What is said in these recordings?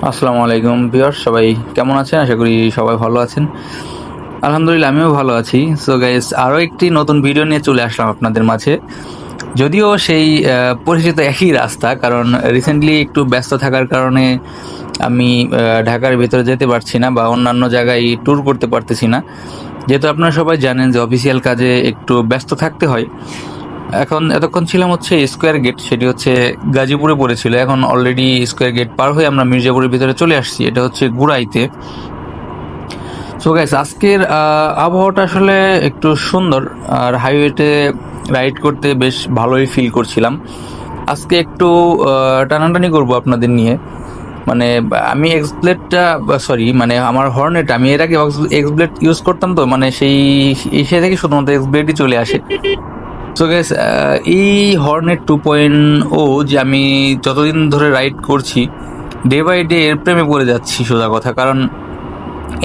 আসসালামু আলাইকুম ভিউয়ার্স, সবাই কেমন আছেন? আশা করি সবাই ভালো আছেন। আলহামদুলিল্লাহ আমিও ভালো আছি। সো গাইস, আরও একটি নতুন ভিডিও নিয়ে চলে আসলাম আপনাদের মাঝে। যদিও সেই পরিচিত একই রাস্তা, কারণ রিসেন্টলি একটু ব্যস্ত থাকার কারণে আমি ঢাকার ভিতরে যেতে পারছি না বা অন্যান্য জায়গায় ট্যুর করতে পারতেছি না। যেহেতু আপনারা সবাই জানেন যে অফিসিয়াল কাজে একটু ব্যস্ত থাকতে হয়। এখন এতক্ষণ ছিলাম হচ্ছে স্কোয়ার গেট, সেটি হচ্ছে গাজীপুরে পড়েছিল। এখন অলরেডি স্কোয়ার গেট পার হয়ে আমরা মির্জাপুরের ভিতরে চলে আসছি। এটা হচ্ছে গুড়াইতে। সো গাইস, আজকের আবহাওয়াটা আসলে একটু সুন্দর, আর হাইওয়েতে রাইড করতে বেশ ভালোই ফিল করছিলাম। আজকে একটু টানাটানি করব আপনাদের নিয়ে। মানে আমি এক্সব্লেডটা, সরি মানে আমার হর্নেট, আমি এর আগে এক্সব্লেড ইউজ করতাম, তো মানে সেই সে থেকে শুধুমাত্র এক্সব্লেডই চলে আসে। সো গাইস, এই হর্নেট 2.0 যে আমি যতদিন ধরে রাইড করছি, ডে বাই ডে এর প্রেমে পড়ে যাচ্ছি সোজা কথা। কারণ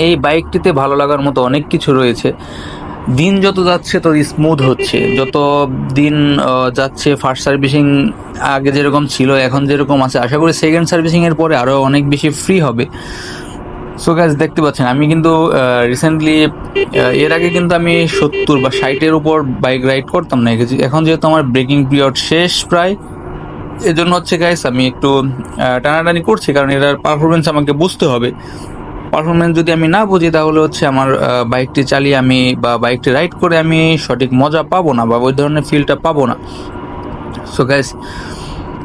এই বাইকটিতে ভালো লাগার মতো অনেক কিছু রয়েছে। দিন যত যাচ্ছে তত স্মুথ হচ্ছে, যত দিন যাচ্ছে ফার্স্ট সার্ভিসিং আগে যেরকম ছিল এখন যেরকম আছে, আশা করি সেকেন্ড সার্ভিসিংয়ের পরে আরও অনেক বেশি ফ্রি হবে। সো গাইস, দেখতে পাচ্ছেন আমি কিন্তু রিসেন্টলি, এর আগে কিন্তু আমি 70 বা 60-এর উপর বাইক রাইড করতাম না। এখন যেহেতু আমার ব্রেকিং পিরিয়ড শেষ প্রায়, এজন্য হচ্ছে গাইস আমি একটু টানাটানি করছি, কারণ এটার পারফরমেন্স আমাকে বুঝতে হবে। পারফরমেন্স যদি আমি না বুঝি তাহলে হচ্ছে আমার বাইকটি চালিয়ে আমি বা বাইকটি রাইড করে আমি সঠিক মজা পাবো না বা ওই ধরনের ফিলটা পাবো না। সো গাইস,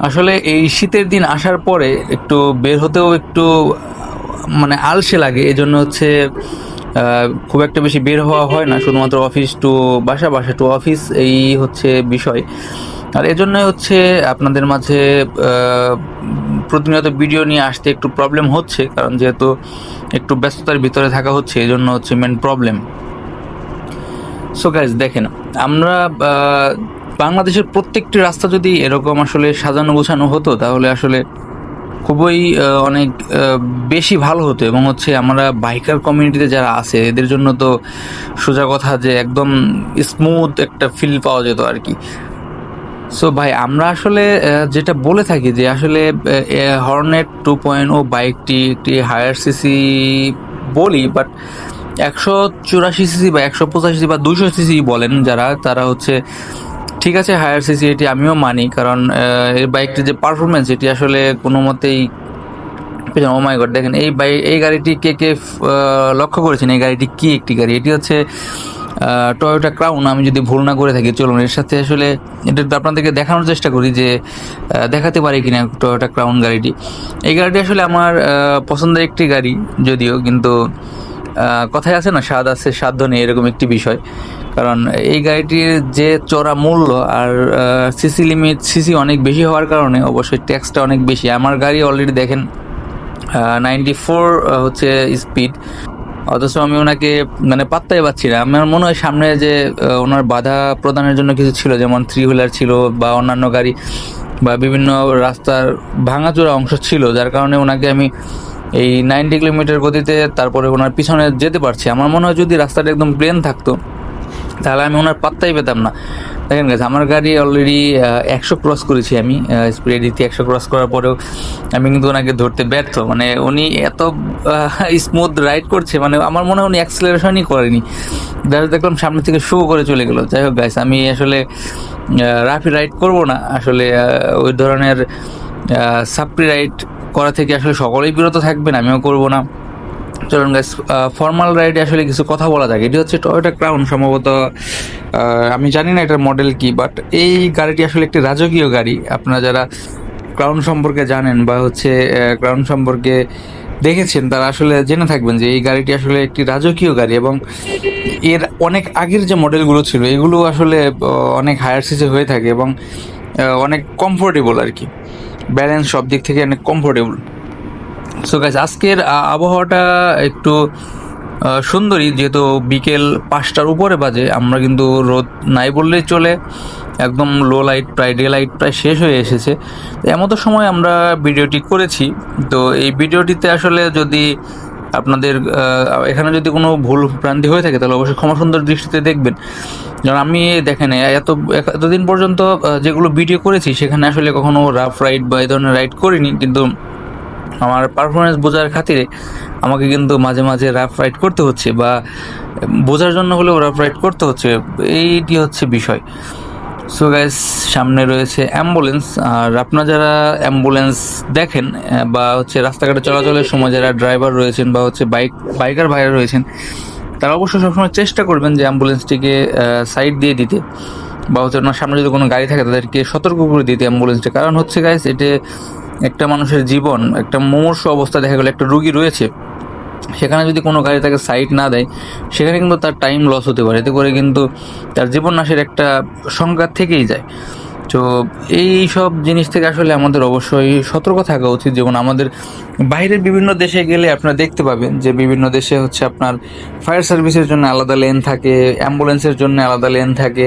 আসলে এই শীতের দিন আসার পরে একটু বের হতেও একটু মানে আলসে লাগে। এজন্য হচ্ছে খুব একটা বেশি বের হওয়া হয় না, শুধুমাত্র অফিস টু বাসা, বাসা টু অফিস, এই হচ্ছে বিষয়। আর এজন্যই হচ্ছে আপনাদের মাঝে প্রতিনিয়ত ভিডিও নিয়ে আসতে একটু প্রবলেম হচ্ছে, কারণ যেহেতু একটু ব্যস্ততার ভিতরে থাকা হচ্ছে, এজন্য হচ্ছে মেন প্রবলেম। সো গাইজ, দেখেন, আমরা বাংলাদেশের প্রত্যেকটি রাস্তা যদি এরকম আসলে সাজানো গোছানো হতো তাহলে আসলে খুবই অনেক বেশি ভালো হতো। এবং হচ্ছে আমরা বাইকার কমিউনিটিতে যারা আছে এদের জন্য তো সোজা কথা যে একদম স্মুথ একটা ফিল পাওয়া যেত আর কি। সো ভাই, আমরা আসলে যেটা বলে থাকি যে আসলে হর্নেট 2.0 বাইকটি একটি হায়ার সিসি বলি, বাট 184 সিসি বা 185 বা 200 সিসি বলেন যারা, তারা হচ্ছে ঠিক আছে হায়ার সিসি, এটি আমিও মানি। কারণ এই বাইকটির যে পারফরমেন্স, এটি আসলে কোনো মতেই, ও মাই গড, দেখেন এই গাড়িটি কে কে লক্ষ্য করেছেন? এই গাড়িটি কি একটি গাড়ি? এটি হচ্ছে টয়োটা ক্রাউন, আমি যদি ভুল না করে থাকি। চলুন এর সাথে আসলে এটা আপনাদেরকে দেখানোর চেষ্টা করি যে দেখাতে পারি কিনা টয়োটা ক্রাউন গাড়িটি। এই গাড়িটি আসলে আমার পছন্দের একটি গাড়ি যদিও, কিন্তু কথায় আছে না, স্বাদ আছে সাধ্য নেই, এরকম একটি বিষয়। কারণ এই গাড়িটির যে চড়া মূল্য আর সিসি অনেক বেশি হওয়ার কারণে অবশ্যই ট্যাক্সটা অনেক বেশি। আমার গাড়ি অলরেডি দেখেন 94 হচ্ছে স্পিড, অথচ আমি ওনাকে মানে পাত্তাই পাচ্ছি না। আমার মনে হয় সামনে যে ওনার বাধা প্রদানের জন্য কিছু ছিল, যেমন 3 হুইলার ছিল বা অন্যান্য গাড়ি বা বিভিন্ন রাস্তার ভাঙাচোরা অংশ ছিল, যার কারণে ওনাকে আমি এই 90 কিলোমিটার গতিতে তারপরে ওনার পিছনে যেতে পারছি। আমার মনে হয় যদি রাস্তাটা একদম প্লেন থাকতো তাহলে আমি ওনার পাত্তাই পেতাম না। দেখেন গেছে, আমার গাড়ি অলরেডি 100 ক্রস করেছি আমি, স্পিড দিতে 100 ক্রস করার পরেও আমি কিন্তু ওনাকে ধরতে ব্যর্থ। মানে উনি এত স্মুথ রাইড করছে, মানে আমার মনে হয় উনি অ্যাক্সেলারেশনই করেনি, দেখলাম সামনে থেকে শো করে চলে গেল। যাই হোক গাইস, আমি আসলে রাফি রাইড করব না আসলে, ওই ধরনের সাপ্রি রাইড করা থেকে আসলে সকলেই বিরত থাকবেন, আমিও করব না। চলুন গাইস, ফর্মাল রাইডে আসলে কিছু কথা বলা যাক। এটি হচ্ছে টয়োটা ক্রাউন, সম্ভবত আমি জানি না এটার মডেল কি, বাট এই গাড়িটি আসলে একটি রাজকীয় গাড়ি। আপনারা যারা ক্রাউন সম্পর্কে জানেন বা হচ্ছে ক্রাউন সম্পর্কে দেখেছেন তারা আসলে জেনে থাকবেন যে এই গাড়িটি আসলে একটি রাজকীয় গাড়ি। এবং এর অনেক আগের যে মডেলগুলো ছিল এগুলো আসলে অনেক হায়ার সিসি হয়ে থাকে এবং অনেক কমফোর্টেবল আর কি, ব্যালেন্স সব দিক থেকে অনেক কমফোর্টেবল। সো গাইস, আজকের আবহাওয়াটা একটু সুন্দরই, যেহেতু বিকেল 5টার উপরে বাজে। আমরা কিন্তু রোদ নাই বললেই চলে, একদম লো লাইট, প্রায় ডে লাইট প্রায় শেষ হয়ে এসেছে। তো এমতো সময় আমরা ভিডিওটি করেছি। তো এই ভিডিওটিতে আসলে যদি আপনাদের এখানে যদি কোনো ভুল ভ্রান্তি হয়ে থাকে তাহলে অবশ্যই ক্ষমা সুন্দর দৃষ্টিতে দেখবেন। যেমন আমি দেখেন এতদিন পর্যন্ত যেগুলো ভিডিও করেছি সেখানে আসলে কখনো রাফ রাইড বা এই ধরনের রাইড করিনি, কিন্তু আমার পারফরমেন্স বোঝার খাতিরে আমাকে কিন্তু মাঝে মাঝে রাফ রাইড করতে হচ্ছে, বা বোঝার জন্য হলেও রাফ রাইড করতে হচ্ছে। এইটি হচ্ছে বিষয়। সো গাইস, সামনে রয়েছে অ্যাম্বুলেন্স। আর আপনারা যারা অ্যাম্বুলেন্স দেখেন বা হচ্ছে রাস্তাঘাটে চলাচলের সময় যারা ড্রাইভার রয়েছেন বা হচ্ছে বাইকার ভাইরা রয়েছেন, তারা অবশ্যই সবসময় চেষ্টা করবেন যে অ্যাম্বুলেন্সটিকে সাইড দিয়ে দিতে, বা হচ্ছে ওনার সামনে যদি কোনো গাড়ি থাকে তাদেরকে সতর্ক করে দিতে অ্যাম্বুলেন্সটা। কারণ হচ্ছে গাইস, এটা একটা মানুষের জীবন, একটা মুমূর্ষু অবস্থা দেখা গেল একটা রুগী রয়েছে, সেখানে যদি কোনো গাড়ি তাকে সাইড না দেয়, সেখানে কিন্তু তার টাইম লস হতে পারে, এতে করে কিন্তু তার জীবন নাশের একটা সংঘাত থেকেই যায়। তো এই সব জিনিস থেকে আসলে আমাদের অবশ্যই সতর্ক থাকা উচিত। যেমন আমাদের বাইরের বিভিন্ন দেশে গেলে আপনারা দেখতে পাবেন যে বিভিন্ন দেশে হচ্ছে আপনার ফায়ার সার্ভিসের জন্য আলাদা লেন থাকে, অ্যাম্বুলেন্সের জন্য আলাদা লেন থাকে,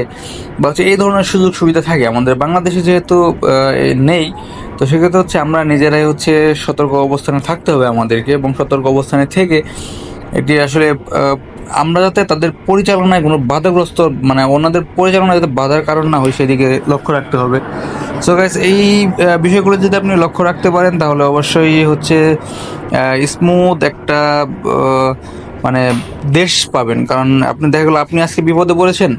বা হচ্ছে এই ধরনের সুযোগ সুবিধা থাকে। আমাদের বাংলাদেশে যেহেতু নেই, তো সেক্ষেত্রে হচ্ছে আমরা নিজেরাই হচ্ছে সতর্ক অবস্থানে থাকতে হবে আমাদেরকে, এবং সতর্ক অবস্থানে থেকে এটি আসলে আমরা যাতে তাদের পরিচালনায় কোনো বাধাগ্রস্ত, মানে ওনাদের পরিচালনায় যাতে বাধার কারণ না হয় সেদিকে লক্ষ্য রাখতে হবে। সো গাইস, এই বিষয়গুলো যদি আপনি লক্ষ্য রাখতে পারেন তাহলে অবশ্যই হচ্ছে স্মুথ একটা মানে দেশ পাবেন। কারণ আপনি দেখা গেলো আপনি আজকে বিপদে পড়েছেন,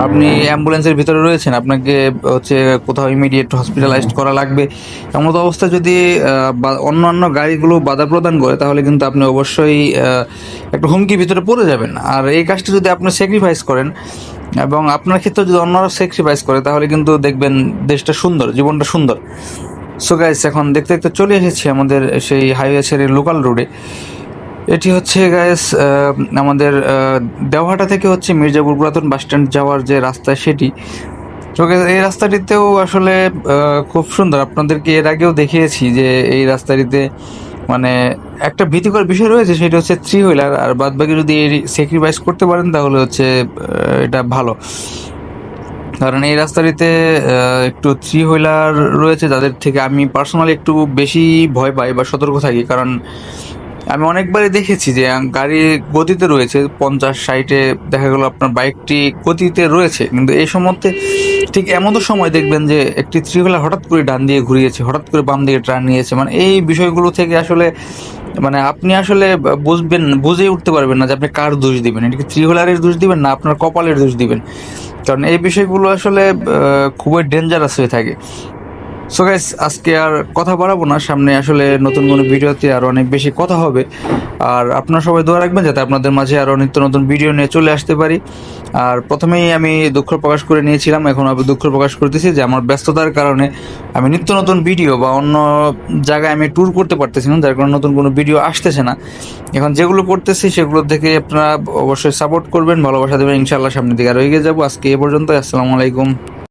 আপনি অ্যাম্বুলেন্সের ভিতরে রয়েছেন, আপনাকে হচ্ছে কোথাও ইমিডিয়েট হসপিটালাইজড করা লাগবে, এমন তো অবস্থা যদি অন্যান্য গাড়িগুলো বাধা প্রদান করে, তাহলে কিন্তু আপনি অবশ্যই একটা হুমকির ভিতরে পড়ে যাবেন। আর এই কাজটা যদি আপনি স্যাক্রিফাইস করেন, এবং আপনার ক্ষেত্রে যদি অন্যরা স্যাক্রিফাইস করে, তাহলে কিন্তু দেখবেন দেশটা সুন্দর, জীবনটা সুন্দর। সো গাইস, এখন দেখতে দেখতে চলে এসেছি আমাদের সেই হাইওয়ে ছেড়ে লোকাল রোডে। এটি হচ্ছে গাইস আমাদের দেওহাটা থেকে হচ্ছে মির্জাপুর পুরাতন বাস স্ট্যান্ড যাওয়ার যে রাস্তা, সেটি। তো guys, এই রাস্তাটিতেও আসলে খুব সুন্দর। আপনাদেরকে এর আগেও দেখিয়েছি যে এই রাস্তাটিতে মানে একটা ভীতিকর বিষয় রয়েছে, সেটা হচ্ছে থ্রি হুইলার। আর বাদ বাকি যদি স্যাক্রিফাইস করতে পারেন তাহলে হচ্ছে এটা ভালো। কারণ এই রাস্তাটিতে একটু থ্রি হুইলার রয়েছে, যাদের থেকে আমি পার্সোনালি একটু বেশি ভয় পাই বা সতর্ক থাকি। কারণ আমি অনেকবারই দেখেছি যে গাড়ি গতিতে রয়েছে 50-60-এ, দেখা গেল আপনার বাইকটি গতিতে রয়েছে, কিন্তু এই সময়তে ঠিক এমন তো সময় দেখবেন যে একটি থ্রি হুইলার হঠাৎ করে ডান দিয়ে ঘুরিয়েছে, হঠাৎ করে বাম দিকে টার্ন নিয়েছে। মানে এই বিষয়গুলো থেকে আসলে মানে আপনি আসলে বুঝে উঠতে পারবেন না যে আপনি কার দোষ দিবেন, এটাকে থ্রি হুইলারের দোষ দিবেন না আপনার কপালের দোষ দিবেন। কারণ এই বিষয়গুলো আসলে খুবই ডেঞ্জারাস হয়ে থাকে। সো গাইস, আজকে আর কথা বাড়াবো না, সামনে আসলে নতুন কোনো ভিডিওতে আরও অনেক বেশি কথা হবে। আর আপনারা সবাই দোয়া রাখবেন যাতে আপনাদের মাঝে আরও নিত্য নতুন ভিডিও নিয়ে চলে আসতে পারি। আর প্রথমেই আমি দুঃখ প্রকাশ করে নিয়েছিলাম, এখন আমি দুঃখ প্রকাশ করতেছি যে আমার ব্যস্ততার কারণে আমি নিত্য নতুন ভিডিও বা অন্য জায়গায় আমি ট্যুর করতে পারতেছি না, যার কারণে নতুন কোনো ভিডিও আসতেছে না। এখন যেগুলো করতেছি সেগুলো থেকে আপনারা অবশ্যই সাপোর্ট করবেন, ভালোবাসা দেবেন, ইনশাআল্লাহ সামনের দিকে আরও এগিয়ে যাবো। আজকে এ পর্যন্ত, আসসালামু আলাইকুম।